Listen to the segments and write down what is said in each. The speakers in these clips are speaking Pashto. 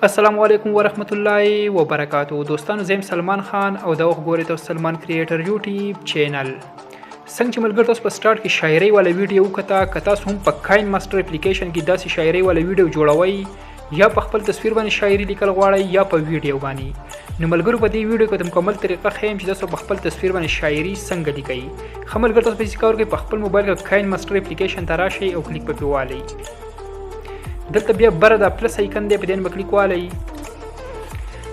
السلام علیکم ورحمت الله وبرکاتو. دوستانو زم سلمان خان او دا وګورئ تاسو سلمان کریټر یوټیوب چینل. څنګه چې ملګر تاسو په سٹارټ کې شاعري والا ویډیو وکړه، تاسو هم په کاین ماستر اپلیکیشن کې داسې شاعري والا ویډیو جوړوي یا په خپل تصویر باندې شاعري لیکل غواړئ یا په ویډیو باندې، نو ملګرو په دې ویډیو کې د مکمل طریقه خیم چې تاسو په خپل تصویر باندې شاعري څنګه لیکئ. خو ملګر تاسو په دې کار کې په خپل موبایل کې کاین ماستر اپلیکیشن ته راشئ او کلیک په پیوالئ. دلته بیا بره د پلس آیکن دی، په دې باندې کلیک والئ.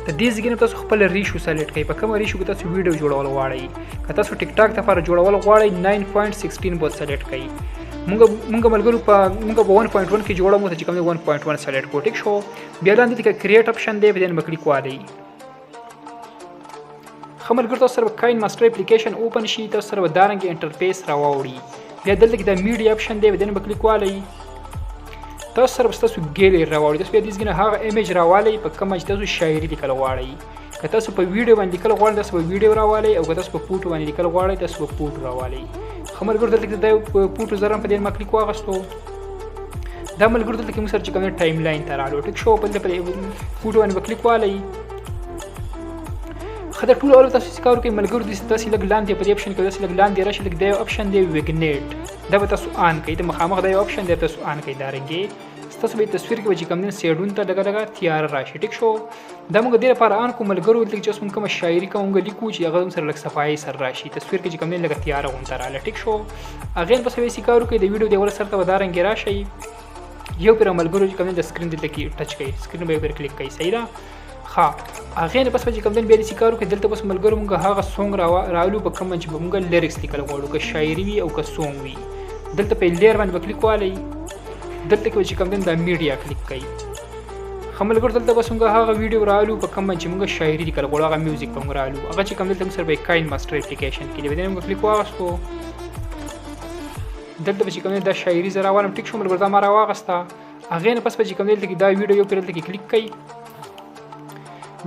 د دې ځای نه تاسو خپل ریشو سلیکټ کړئ، په کومه ریشو کې تاسو ویډیو جوړول غواړئ. که تاسو ټیک ټاک لپاره جوړول غواړئ 9.16 بوت سلیکټ کړئ. مونږ ملګرو په 1.1 کې جوړو، مو ته چې کوم 1.1 سلیکټ کوو. ټیک شو، بیا لاندې کې کریټ اپشن دی، په دې باندې کلیک والئ. خو ملګرو تاسو سره کاین ماستر اپلیکیشن اوپن شي، تاسو سره دارنګ انټرفیس راوړي. بیا دلته کې د میډیا اپشن دی، په دې باندې کلیک والئ. تاسو سره تاسو ګیلری راوړئ. تاسو بیا دې ځای نه هغه ایمیج راوالئ په کومه چې تاسو شاعري لیکل غواړئ. که تاسو په ویډیو باندې لیکل غواړئ تاسو په ویډیو راوالئ، او که تاسو په فوټو باندې لیکل غواړئ تاسو په فوټو راوالئ. خو ملګرو دلته کې د فوټو زره په دې باندې کلیک واغستو. دا ملګرو دلته کې موږ سره چې کوم ټایم لاین ته راغلو. ټیک شو، په دې فوټو باندې کلیک والئ. خو دا ټول اول تاسو چې کار کوئ ملګرو داسې لږ لاندې په دې اپشن کې داسې لږ لاندې راشي، لږ دا یو اپشن دی ویګنیټ، دا به تاسو آن کړئ. د مخامخ دا یو اپشن دی تاسو آن کړئ. دارنګې تاسو به تصویر کې چې کوم دین سیډون ته لګا تیار راشي. ټیک شو، دا موږ ډیر لپاره آن کوم ملګرو چې موږ کوم شاعري کوم لیکو چې هغه سره لږ صفایي سره راشي، تصویر کې چې کوم دین لګا تیار غونډه رااله. ټیک شو، هغه په سوي سکارو کې د ویډیو دی ول سره ته ودارنګ راشي. یو پر ملګرو چې کوم د سکرین دلته کې ټچ کړئ، سکرین به پر کلیک کړئ. صحیح ده. ها هغه نه پس چې کوم دین به سکارو کې دلته بس ملګرو موږ هغه سونګ راولو په کوم چې موږ لیریکس لیکل غواړو، که شاعري وي او که سونګ وي. دلته په لیر باندې کلیک والئ. دلته کې چې کوم دین د میډیا کلیک کړئ. خو ملګرو دلته بس موږ هغه ویډیو راولو په کوم چې موږ شاعري لیکل غواړو، هغه میوزیک په موږ راولو. هغه چې کوم دلته سره به کاین ماستر اپلیکیشن کې دی، موږ کلیک واغستو. دلته چې کوم د شاعري زرا وانم. ټیک شو ملګرو، دا ما راواغسته. هغه نه پس چې کوم دلته کې دا ویډیو یو پر دلته کې کلیک کړئ.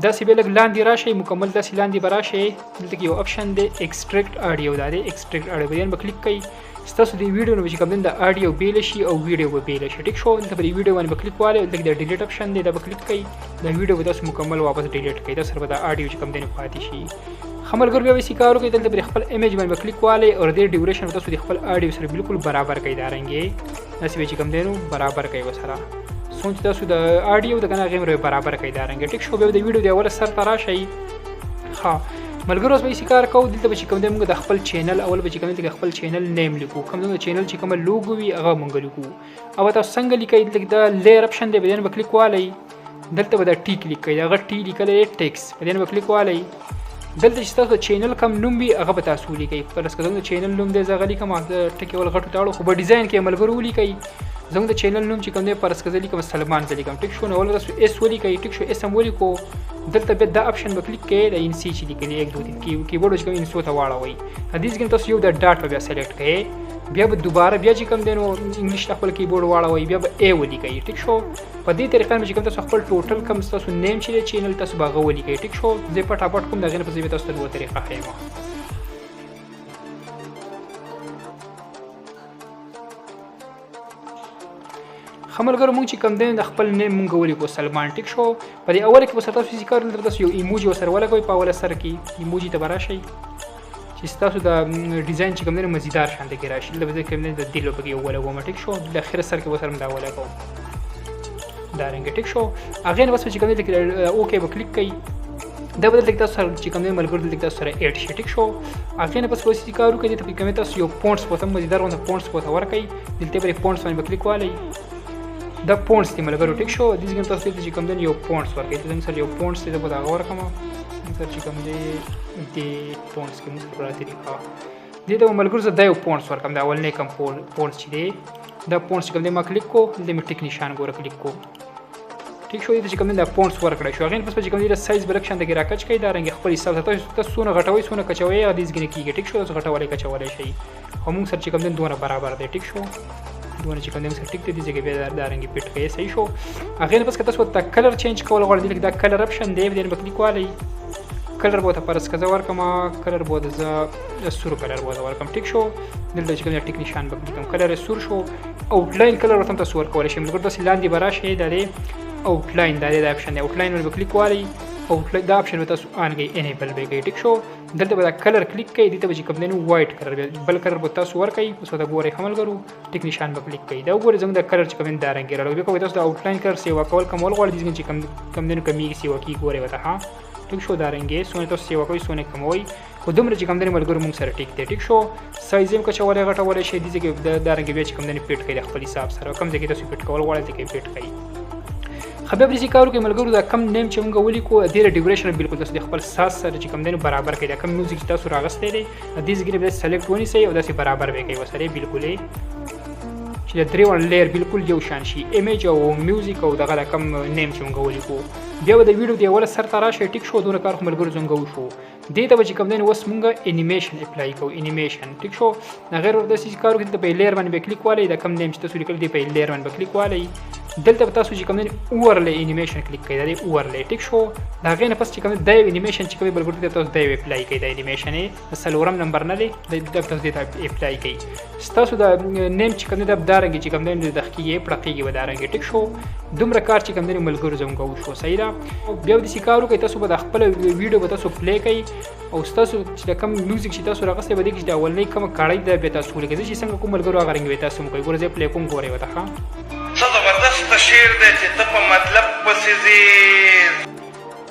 دا سی به لګ لاندې راشي، مکمل دا سی لاندې براشي. دلته کې یو اپشن دی ایکسټریکټ اډیو، دا دی ایکسټریکټ اډیو باندې کلیک کړئ. تاسو د ویډیو نو چې کوم د اډیو بیل شي او ویډیو به بیل شي. ټیک شو، دلته په ویډیو باندې کلیک والئ. دلته د ډیلیټ اپشن دی، دا به کلیک کړئ. دا ویډیو به تاسو مکمل واپس ډیلیټ کړئ. تاسو سره د اډیو چې کوم دی نه پاتې شي. خمرګر بیا وسی کارو کې دلته پر خپل ایمیج باندې کلیک والئ او د ډیوریشن تاسو د خپل اډیو سره بالکل برابر کړئ. دارنګې نسبه چې کوم دی نو برابر کړئ وسره. سوچ تاسو د اډیو د کنه غیر برابر کړئ. دارنګې ټیک شو، به د ویډیو دی اول سر ته راشئ. ها ملګرو اوس به یې کار کوو. دلته به چې کوم دی موږ د خپل چینل اول به چې کوم دی خپل چینل نیم لیکو. کوم د چینل چې کوم لوګو وي هغه موږ لیکو. او تاسو څنګه لیکئ؟ دلته د لیر اپشن دی، په دې کلیک والئ. دلته به د ټی کلیک کړئ، هغه ټی لیکل ټیکس، په دې کلیک والئ. دلته چې تاسو چینل کوم نوم وي هغه به تاسو لیکئ. پر اسکه د چینل نوم دی زغلی کوم د ټکی ول غټو تاړو خو په ډیزاین کې ملګرو لیکئ. زموږ د چینل نوم چې کوم دی پر اسکه لیکم سلمان لیکم. ټیک شو، نو ول تاسو اس ولیکئ. ټیک شو، اس هم ولیکو. دلته به دا اپشن به کلیک کړئ، د ان سی چې لیکلي 1 2 3 کیبورډ چې کوم انسو ته واړوي. حدیث کې تاسو یو د ډاټ بیا سلیکټ کړئ. بیا به دوباره بیا چې کوم دی نو انګلیش خپل کیبورډ واړوي، بیا به ای ولیکئ. ټیک شو، په دې طریقه چې کوم تاسو خپل ټوټل کوم تاسو نیم چې چینل تاسو باغ ولیکئ. ټیک شو، زه پټاپټ کوم دغه په ځای تاسو ته نو طریقه خېما. خملګر مونږ چې کوم دی د خپل نیم مونږ ولیکو سلمان. ټیک شو، په دې اول کې به تاسو چې کار لرئ تاسو یو ایموجی وسره ولګوئ. په اول سر کې ایموجی ته براشئ چې تاسو د ډیزاین چې کوم دی مزیدار شان کې راشي. لکه کوم دی د دلو پکې ولګوم. ټیک شو، د اخر سر کې وسره دا ولګوم. دارنګ ټیک شو، هغه نه بس چې کوم دی اوکې به کلیک کړئ. دا بدل دلته تاسو چې کوم دی ملګرو دلته تاسو سره اډ شي. ټیک شو، هغه نه بس وسی کارو کوي ته کوم تاسو یو پونټس په تم مزیدار ونه پونټس په تور کوي. دلته پر پونټس باندې کلیک والئ. دا پونټس دی ملګرو. ټیک شو، د دې تاسو ته چې کوم دی یو پونټس ورکړئ. ته مثلا یو پونټس ته په دا غوړ کوم مثلا چې کوم دی د پونټس کې موږ پراته طریقه دې د ملګرو زه دا یو پونټس ورکم. دا اول نه کوم پونټس چې دی دا پونټس کوم دی ما کلیک کو، د می ټیک نشان ګوره کلیک کو. ټیک شو، دې چې کوم دی دا پونټس ورکړی شو. هغه پس چې کوم دی د سایز برکشن د ګراکچ کوي. دا رنګ خپل حساب تاسو سونه غټوي سونه کچوي او دې ځګنه کیږي. ټیک شو، تاسو غټولای کچولای شي. هم سر چې کوم دی دوه برابر دی. ټیک شو، دونه چې کوم دی سر ټیک دی چې به دا رنګ پیټ کوي. صحیح شو، هغه پس که تاسو ته کلر چینج کول غواړئ دا کلر اپشن دی، دې کلیک والئ. کلر بوته پر اسکه ورکم، کلر بوته ز سور کلر بوته ورکم. ټیک شو، دلته چې کوم ټیک نشان به کلیک کوم. کلر سور شو، آوټلاین کلر ورته تاسو ورکول شي. مګر تاسو لاندې براشي د آوټلاین دا د اپشن دی آوټلاین ول کلیک والی او دا اپشن تاسو آن کوي انیبل به کوي ټیک شو دلته به کلر کلیک کوي دته به کوم دی نو وایټ کلر بل کلر به تاسو ور کوي اوس دا ګوري حمل ګرو ټیک نشان به کلیک کوي دا ګوري زموږ د کلر چې کوم دا رنګ راوي کوي تاسو د آوټلاین کلر سیوا کول کومول غواړي چې کوم دی نو کمی سیوا کی ګوري وته ها ټیک شو دا رنګ سونه تاسو سیوا کوي سونه کوموي خو دومره چې کوم دی ملګرو موږ سره ټیک دی ټیک شو سایز هم کچوله غټوله شي دي چې دا رنګ بیا چې کوم دی پیټ کوي خپل حساب سره کوم ځای کې تاسو پیټ کول غواړئ چې پیټ کوي خبر دې کارو کې ملګرو دا کم نیم چې موږ ولیکو د ډیوریشن بالکل تاسو د خپل ساس سره چې کوم دی برابر کړئ دا کم میوزیک تاسو راغستې دی دې ځګره به سلیکټ ونی سي او داسې برابر به کوي وسره بالکل چې د درې ون لیر بالکل یو شان شي ایمیج او میوزیک او دغه کم نیم چې موږ ولیکو بیا د ویډیو دی ول سر تر راشه ټیک شو دونه کار خو ملګرو څنګه وشو دې ته چې کوم دی وس موږ انیمیشن اپلای کوو انیمیشن ټیک شو نه غیر ورته چې کارو کې په لیر باندې کلیک والی دا کم نیم چې تاسو لیکل دی په لیر باندې کلیک والی دلته تاسو چې کوم دی اورلی انیمیشن کلیک کړئ دا اورلی ټیک شو دا غینه پس چې کوم دی انیمیشن چې کوي بلګور ته تاسو دی اپلای کړئ دا انیمیشن یې سلورم نمبر نه دی د تاسو دې ته اپلای کړئ تاسو دا نیم چې کوم دی د دارنګ چې کوم دی د دقیقې پړقېږي و دارنګ ټیک شو دومره کار چې کوم دی ملګرو زموږ وشو صحیح ده بیا د سکارو کې تاسو به خپل ویډیو به تاسو پلی کړئ او تاسو چې کوم میوزیک چې تاسو راغسته به دې کې د اولنۍ کوم کاړی د به تاسو لګي چې څنګه کوم ملګرو هغه رنګ وي تاسو کوی ګورځي پلی کوم ګوري وته ښه زبردست شعر دی چې ته په مطلب پسې ځې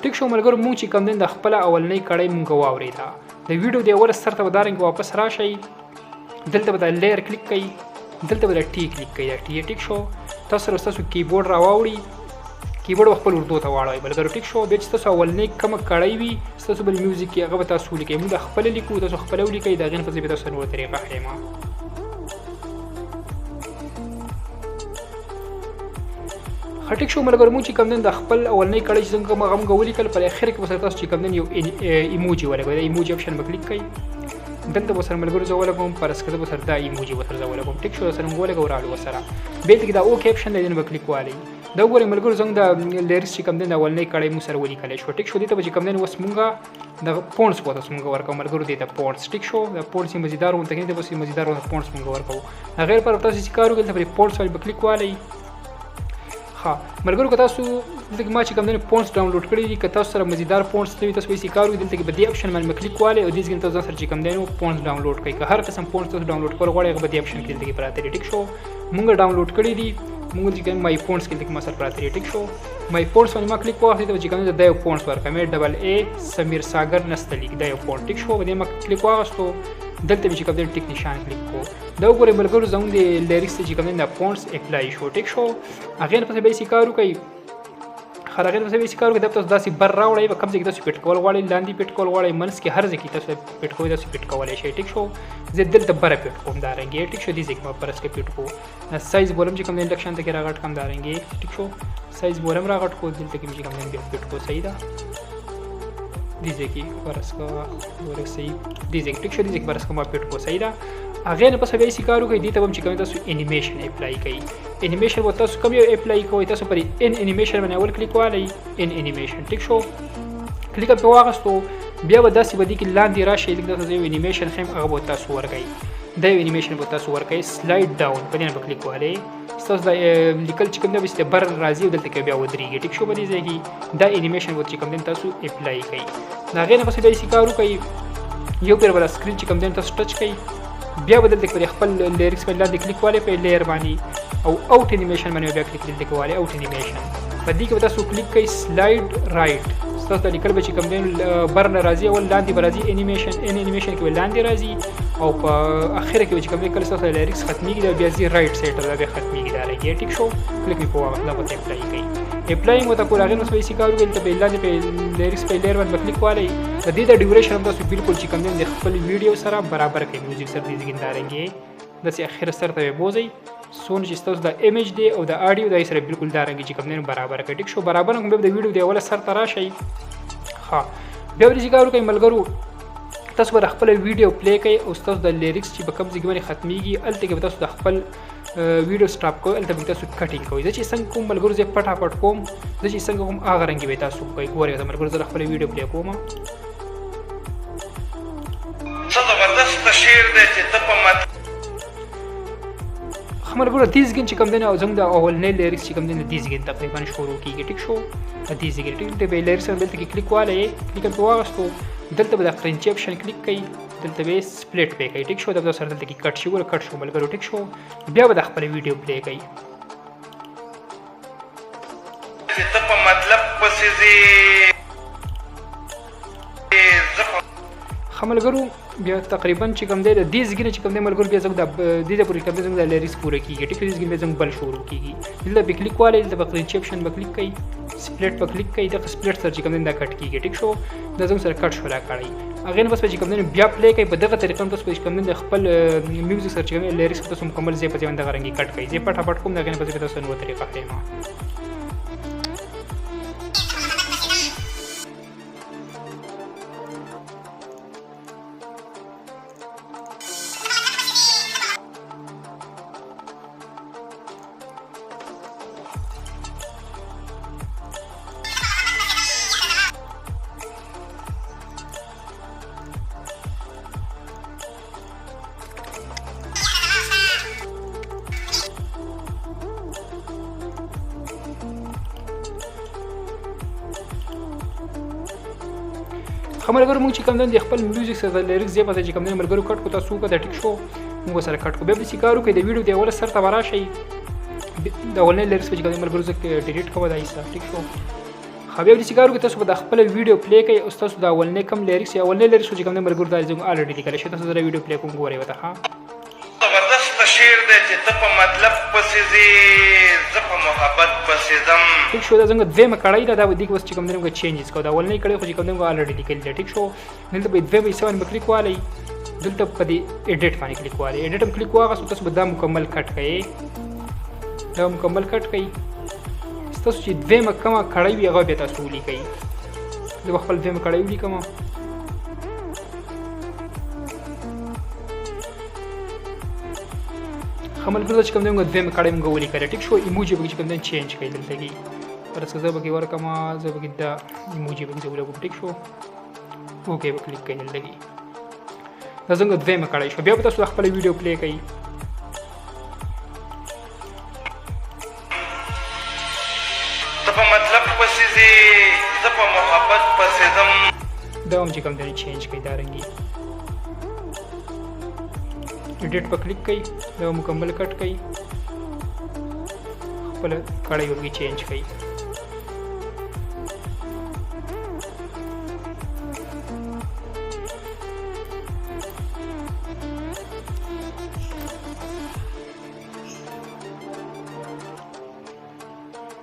ټیک شو ملګرو مونږ چې کوم دین د خپل اولنۍ کړی مونږ واورېده د ویډیو دی ور سره ته ودارنګ واپس راشي دلته به د لیر کلیک کړئ دلته به د ټی کلیک کړئ ټی ټیک شو تاسو کیبورډ راوړئ کیبورډ خپل اردو ته واړوي بلګر ټیک شو به چې تاسو اولنۍ کوم کړی وي تاسو بل میوزیک کې هغه تاسو لیکئ موږ خپل لیکو تاسو خپل لیکئ دا غن په تاسو نور طریقه خیمه خټیک شو ملګر مو چې کوم دین د خپل اولنۍ کړی چې څنګه مغم غولي کل پر اخر کې وسره تاسو چې کوم دین یو ایموجی ولګوي دا ایموجی اپشن به کلیک کړئ دلته وسره ملګرو زه ولګوم پر اسکره وسره دا ایموجی وسره زه ولګوم ټیک شو سره ولګو راړو وسره به دې دا اوکې اپشن دی نو کلیک والی دا وګورئ ملګرو څنګه د لیریکس چې کوم دین اولنۍ کړی مو سره ولیکل شو ټیک شو دې ته چې کوم دین وس مونږه د پونټس په تاسو مونږ ورکو ملګرو دې ته پونټس ټیک شو د پونټس مزیدار وو ته کې د بس مزیدار وو پونټس مونږ ورکو غیر پر تاسو چې کارو کې د پونټس ول کلیک والی ها ملګرو که تاسو دلته ما چې کوم دین پونټس ډاونلوډ کړی دي که تاسو سره مزیدار پونټس دی تاسو یې کارو دلته کې بدی اپشن باندې کلیک والی او دې ځین تاسو سره چې کوم دین پونټس ډاونلوډ کړئ که هر قسم پونټس تاسو ډاونلوډ کول غواړئ هغه بدی اپشن کې دلته پراته ټیک شو مونږ ډاونلوډ کړی دي مونږ چې کوم مای پونټس کې دلته ما سره پراته ټیک شو مای پونټس باندې ما کلیک وکړم چې کوم د یو پونټس ورکړم ډبل ا سمیر ساګر نستلیک دا یو پونټ ټیک شو باندې ما کلیک واغستو دلته چې کوم د ټیک نشان کلیک کو دا وګورئ ملګرو زموږ د لیریکس چې کوم د پونټس اپلای شو ټیک شو هغه په به کارو کوي خرغه په به کارو کې د تاسو داسې بر راوړی په کوم ځای کې تاسو پټ کول غواړئ لاندې پټ کول غواړئ منس کې هر ځای کې تاسو پټ کوئ تاسو پټ کولای شئ ټیک شو زه دلته بر پټ کوم دا رنګ ټیک شو دې ځای کې ما پرس کې پټ کو سایز بولم چې کوم انډکشن ته کې راغټ کم دا رنګ ټیک شو سایز بولم راغټ کو دلته کې چې کوم پټ کو صحیح ده دې ځای کې پرس کو ورک صحیح دې ځای کې ټیک شو دې ځای کې پرس کو ما پټ کو صحیح ده هغه نه پس به یې کارو کوي دې ته هم چې کوم تاسو انیمیشن اپلای کوي انیمیشن و تاسو کوم یو اپلای کوئ تاسو پر انیمیشن باندې اول کلیک والی انیمیشن ټیک شو کلیک په واغستو بیا به داسې بدی کې لاندې راشي دغه تاسو یو انیمیشن خیم هغه به تاسو ورکړئ دا یو انیمیشن به تاسو ورکړئ سلایډ ډاون په دې کلیک والی تاسو دا لیکل چې کوم د بس بر راځي دلته کې بیا ودرېږي ټیک شو به دې ځای دا انیمیشن و چې کوم تاسو اپلای کوي دا غیر نه پس به یې کارو کوي یو پر بل سکرین چې کوم تاسو ټچ کوي بیا بدل د خپل لیریکس په لاندې کلیک والی په لیر باندې او اوټ انیمیشن باندې بیا کلیک والی اوټ انیمیشن په دې کې تاسو کلیک کوئ سلایډ رائټ تاسو د لیکل به چې کوم دین بر راځي او لاندې راځي انیمیشن کې لاندې راځي او په اخر کې چې کوم کله تاسو لیریکس ختميږي بیا ځي رائټ سیټ دا بیا ختميږي دا راځي ټیک شو کلیک په واغ لا په اپلای کوي اپلای مو تا کول هغه نو سپیسی کارو ولته په لاندې په لیریکس په لیر باندې کلیک والی د دې د ډیوریشن هم تاسو بالکل چې کوم دین د خپل ویډیو سره برابر کوي میوزیک سره دې ځګندارنګي د سي اخر سره ته بوزي سون چې تاسو د ایمیج دی او د اډیو د سره بالکل دارنګي چې کوم دین برابر کوي ټیک شو برابر کوم د ویډیو دی ولا سر تراشي ها بیا ورې کارو کوي ملګرو تاسو به خپل ویډیو پلی کوي او تاسو د لیریکس چې په کوم ځای باندې ختميږي الته کې تاسو د خپل ویډیو سټاپ کوئ الته به تاسو کټینګ کوئ چې څنګه کوم ملګرو زه پټ کوم چې څنګه کوم هغه رنګ به تاسو کوئ ګورئ ملګرو زه خپل ویډیو پلی کوم زبردست شعر دی چې ته په خمر ګوره دې زګین چې کوم دی او زموږ د اولنی لیریکس چې کوم دی دې زګین تقریبا شروع کیږي ټیک شو دې زګین ټیک دی به لیریکس دلته کې کلیک والی کلیک په واغستو دلته به د کرنچي اپشن کلیک کړئ دلته به سپلیټ پلی کړئ ټیک شو د سره دلته کې کټ شي ګوره کټ شو ملګرو ټیک شو بیا به د خپل ویډیو پلی کړئ چې ته په مطلب پسې ځې خملګرو بیا تقریبا چې کوم دی د دې زګینه چې کوم دی ملګرو بیا زموږ د دې پورې کوم دی زموږ د لیریکس پوره کیږي ټیک دې زګین به زموږ بل شروع کیږي دلته به کلیک والی دلته به کرنچي اپشن به کلیک کړئ سپلیټ په کلیک کړئ دغه سپلیټ سره چې کوم دی دا کټ کیږي ټیک شو دا زموږ سره کټ شو لا کړئ هغې نه بس به چې کوم دی بیا پلی کوئ په دغه طریقه بس به چې کوم دی د خپل میوزیک سره چې کوم دی لیریکس تاسو مکمل ځای په ځای باندې دغه رنګې کټ کړئ زه پټاپټ کوم د هغې نه بس به تاسو نوه طریقه ښیم خملګرو موږ چې کوم دی خپل میوزیک سره د لیریکس ځای په ځای چې کوم دی ملګرو کټ کو تاسو وکړه ټیک شو موږ سره کټ کو بیا به چې کار وکړئ د ویډیو د اوله سر ته به راشئ د اولنی لیریکس به چې کوم دی ملګرو زه ډیلیټ کوم دا ایسه ټیک شو خو بیا به چې کار وکړئ تاسو به د خپل ویډیو پلی کوئ او ستاسو د اولنی کوم لیریکس یا اولنی لیریکس چې کوم دی ملګرو دا زموږ الریډي لیکلی شوی تاسو زه ویډیو پلی کوم ګورئ ورته ښه زبردست شعر دی چې ته په مطلب پسې ځې زه په محبت پسې ځم ټیک شو دا زموږ دویمه کړۍ ده دا به دې کې اوس چې کوم دی موږ چینجز کوو دا اولنۍ کړۍ خو چې کوم دی موږ الریډي لیکلې ده ټیک شو دلته به دویمه حصه باندې به کلیک والی دلته په دې ایډیټ باندې کلیک والی ایډیټ هم کلیک واغستو تاسو به دا مکمل کټ کړئ دا مکمل کټ کړئ ستاسو چې دویمه کومه کړۍ وي هغه بیا تاسو ولیکئ زه به خپل دویمه کړۍ ولیکم خملګرو چې کوم دی موږ دویمه کړۍ موږ ولیکله ټیک شو ایموجي به چې کوم دی چینج کړئ دلته کې فرض که زه به کې ورکړم زه به کې دا ایموجي به زه ولګوم ټیک شو اوکې به کلیک کړئ دلته کې دا زموږ دویمه کړۍ شوه بیا به تاسو خپله ویډیو پلی کوئ ته په مطلب پسې ځې زه په محبت پسې ځم دا هم چې کوم دی چینج کړئ دا رنګي ایډیټ په کلیک کړئ دا مکمل کټ کړئ خپله کړۍ ورګې چینج کړئ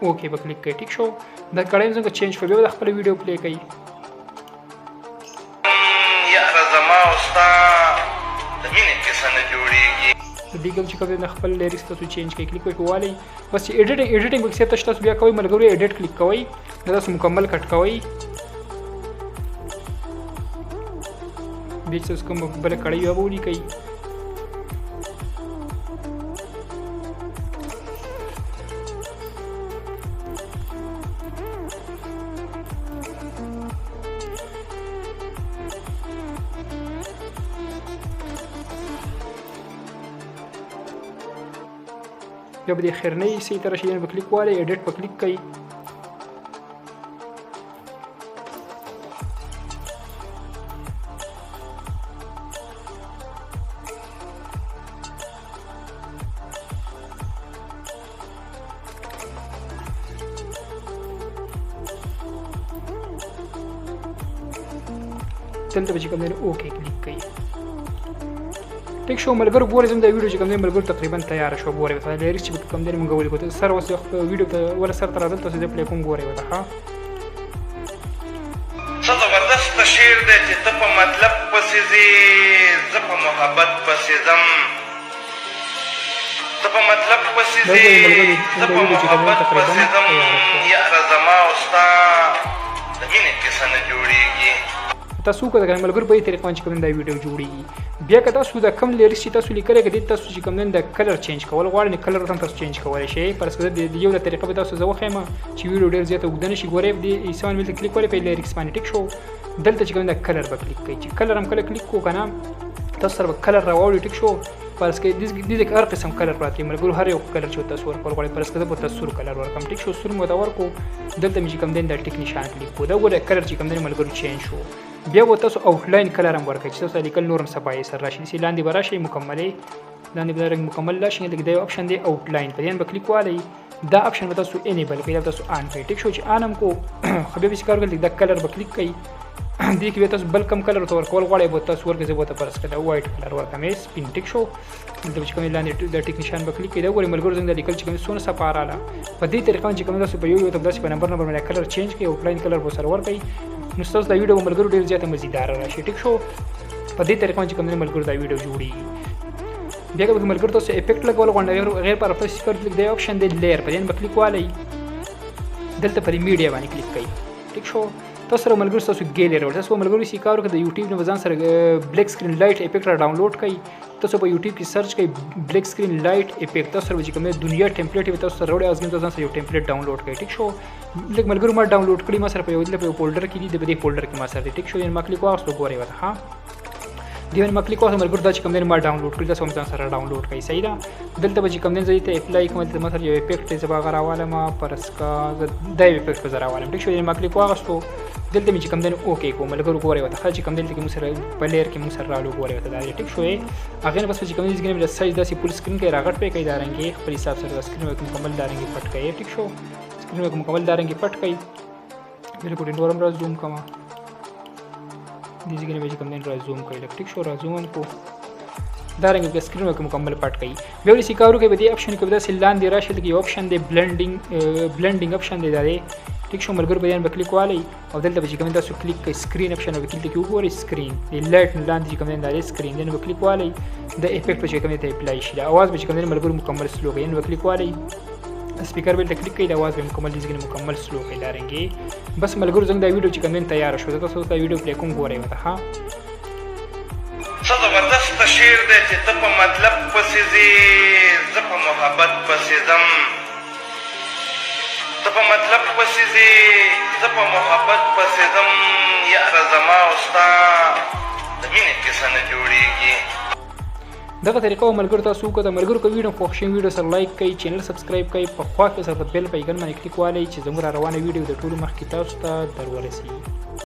اوکې به کلیک کړئ ټیک شو دا کړۍ هم څنګه چینج کړو بیا به د خپله ویډیو پلی کوئ یاره زما او ستا د مینې کیسه نه جوړېږي دې کوم چې کوم دی خپل لیریکس تاسو چینج کړئ کلیک وکړئ والی بس چې ایډیټینګ پکې تاسو تاسو بیا کوئ ملګرو ایډیټ کلیک کوئ دا تاسو مکمل کټ کوئ بیا چې تاسو کوم بله کړۍ وي هغه به ولیکئ بیا به د اخرنۍ حصې ته راشئ په کلیک والی ایډیټ په کلیک کوئ دلته به چې کوم دی اوکې کلیک کوئ ټیک شو ملګرو ګورئ زموږ دا ویډیو چې کوم دی ملګرو تقریبا تیاره شوه ګورئ ورته لیریکس چې کوم دی موږ ولیکو سر اوس ویډیو ته وله سر ته راځم تاسو زه پلی کوم ګورئ ورته ښه څه زبردست شعر دی چې ته په مطلب پسې ځې زه په محبت پسې ځم ته په مطلب پسې ځې زه په محبت پسې ځم یاره زما او ستا د مینې کیسه نه جوړېږي تاسو وکړه کنه ملګرو په دې طریقه باندې کوم دا ویډیو جوړیږي بیا که تاسو دا کم لیریکس چې تاسو لیکلی که دې تاسو چې کوم دی د کلر چینج کول غواړئ نو کلر هم تاسو چینج کولی شئ فرض کړه د یو د طریقه به تاسو زه وښیم چې ویډیو ډېر زیاته اوږده نه شي ګورئ دې حصه باندې دلته کلیک کولی په لیریکس باندې ټیک شو دلته چې کوم دا کلر به کلیک کوئ چې کلر هم کله کلیک کړو که نه تاسو سره به کلر راواړي ټیک شو پرس کې د هر قسم کلر پراته ملګرو هر یو کلر چې تاسو ورکول غواړئ پرس کې به تاسو سور کلر ورکم ټیک شو سور مو دا ورکو دلته مې چې کوم دین د ټیک نشان کلیک کو دا ګوره کلر چې کوم دین ملګرو چینج شو بیا به تاسو آوټلاین کلر هم ورکړئ چې تاسو لیکل نورم صفای سره راشي چې لاندې به راشي مکملې لاندې به رنګ مکمل راشي لکه دا اپشن دی آوټلاین په دې به کلیک والئ دا اپشن به تاسو انیبل کړئ تاسو آن کړئ ټیک شو چې آن هم کو خو بیا چې کار کوي دا کلر به کلیک کړئ دې کې به تاسو بل کم کلر ته ورکول غواړئ به تاسو ورکړئ زه به ته پرس کړه وایټ کلر ورکم سپین ټیک شو دلته چې کوم لاندې د ټیک نشان به کلیک کړئ دا ګورئ ملګرو څنګه لیکل چې کوم سونه سپاراله په دې طریقه چې کوم تاسو په یو ته داسې په نمبر باندې کلر چینج کړئ آوټلاین کلر به سره ورکړئ نو تاسو دا ویډیو ملګرو ډیر زیاته مزیدار راشي ټیک شو په دې طریقه چې کوم ملګرو دا ویډیو جوړي بیا که ملګرو تاسو افیکټ لګول غواړئ غیر پر تاسو پر کلیک دی اپشن دی لیر په دې به کلیک والئ دلته پر میډیا باندې کلیک کړئ ټیک شو تاسو سره ملګرو تاسو ګیلری ورته تاسو ملګرو سی کار وکړئ د یوټیوب نه ځان سره بلیک سکرین لایټ افیکټ را ډاونلوډ کړئ تاسو په یوټیوب کې سرچ کړئ بلیک سکرین لایټ افیکټ تاسو سره چې کومه دنیا ټمپلیټ وي تاسو سره وړي ازمن تاسو سره یو ټمپلیټ ډاونلوډ کړئ ټیک شو لکه ملګرو ما ډاونلوډ کړی ما سره په یو فولډر کې دی د دې فولډر کې ما سره ټیک شو ما کلیک واخلو ګورئ وته ها دیونه ما کلیک واخلو ملګرو دا چې کوم ما ډاونلوډ کړی تاسو هم ځان سره ډاونلوډ کړئ صحیح ده دلته به چې کوم ځای ته اپلای کوم دلته ما سره یو افیکټ دی زما غراواله ما پرس کا دا افیکټ په زراواله ټیک شو ما کلیک واخلو دلته مې چې کوم دنه اوکې کوم ملګرو ګورئ وته چې کوم دلته کې موږ سره په لیر کې موږ سره رالو ګورئ وته دا ټیک شوې هغه نه بس چې کوم ځای کې سایز داسې فول سکرین کې راغټ پې کوي دا رنګي خپل حساب سره سکرین مکمل دا رنګي پټ کوي ټیک شو سکرین مکمل دا رنګي پټ کوي بالکل نورم را زوم کما دې ځای کې چې کوم دنه را زوم کوي ټیک شو را زوم کو دا رنګ په سکرین کې مکمل پټ کړئ بیا ولې کارو کې به دې اپشن کې به دا لاندې راشي د یو اپشن دی بلندینګ اپشن دی دا دی ټیک شو ملګرو بیان به کلیک والئ او دلته به چې کوم تاسو کلیک کړئ سکرین اپشن او کلیک کې وګورئ سکرین د لایټ لاندې چې کوم دی دا سکرین دنه به کلیک والئ د افیکټ په چې کوم ته اپلای شي د اواز به چې کوم ملګرو مکمل سلو کوي نو کلیک والئ سپیکر به کلیک کړئ د اواز به مکمل دې مکمل سلو کوي دا رنګي بس ملګرو څنګه دا ویډیو چې کوم تیار شو تاسو دا ویډیو پلی کوم ګورئ وته ها څه زبردست شعر دی چې ته په مطلب پسې ځې زه په محبت پسې ځم ته په مطلب پسې ځې زه په محبت پسې ځم یاره زما او ستا د مینې کیسه نه جوړېږي دغه طریقه ملګرو تاسو وکړه ملګرو کو ویډیو خوښ شي ویډیو سره لایک کړئ چینل سبسکرایب کړئ په خوا کې سره بیل په ایکن باندې کلیک والئ چې زموږ روانه ویډیو د ټولو مخکې تاسو ته درورسي